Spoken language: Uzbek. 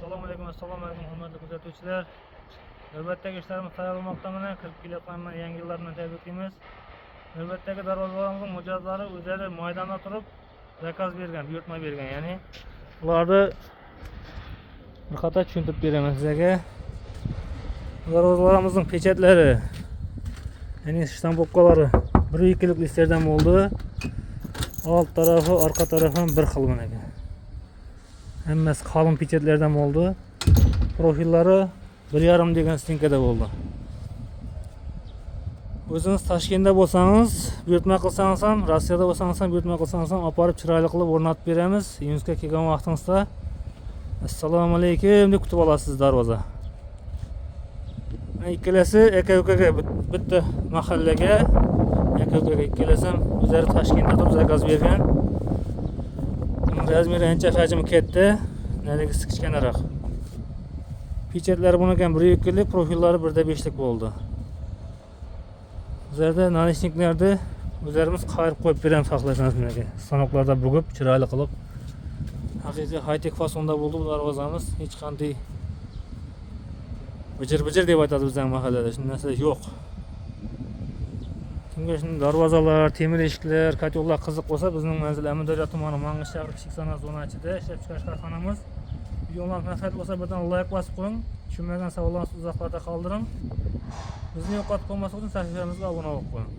Assalomu alaykum, hurmatli kuzatuvchilar. Navbatdagi ishlarimiz tayyor bo'lmoqda. Mana kirib kelayotgan yangi yillarni tabriklaymiz. Navbatdagi darvozalarimizning mijozlari o'zlari maydonda turib zakaz bergan, buyurtma bergan. Ya'ni ularni bir qator tushuntirib beraman sizlarga. Darvozalarimizning pechatlari, ya'ni shtampovkalari 1-2 listlardan bo'ldi. Alt tarafı, arka tarafı bir xil mana ekan. Hammasi qalin pechatlardan bo'ldi. Profillari 1,5 degan stinkada bo'ldi. O'zingiz Toshkentda bo'lsangiz, buyurtma qilsangiz ham, Rossiyada bo'lsangiz ham buyurtma qilsangiz ham olib chiroyli qilib o'rnatib beramiz. Yunusga kelgan vaqtingizda assalomu alaykum deb kutib olasiz darvoza. Ikkalasi aka-ukaga bitta mahallaga, aka-ukaga ikkalasi ham o'zlari Toshkentda turib zakaz bergan. Razmeri ancha hajmi katta, narigisi kichkinaroq. Pechatlari bunaqan 1-2 lik, profillari 1-5 lik bo'ldi. Bizlarda narishniklarni o'zlarimiz qayirib qo'yib beramiz, xohlasangiz bunaqa. Sanoqlarda bugib, chiroyli qilib. Haqiqiy high-tech fasonda bo'ldi bu darvozamiz. Hech qanday bijir-bijir deb aytadi bizning mahallada. Shunday narsa yo'q. Kimga shunday darvozalar, temir eshiklar, kotyollar qiziq bo'lsa, bizning manzil Amudaryo tumani Mangish shahri kichik sanoat zonasida ishlab chiqarish korxonamiz. Videolar manfaat bo'lsa birdan like bosib qo'ying. Tushunmagan savollarni uzoqlarda qoldiring. Bizni yo'qotib qo'ymaslik uchun sahifamizga obuna bo'lib qo'ying.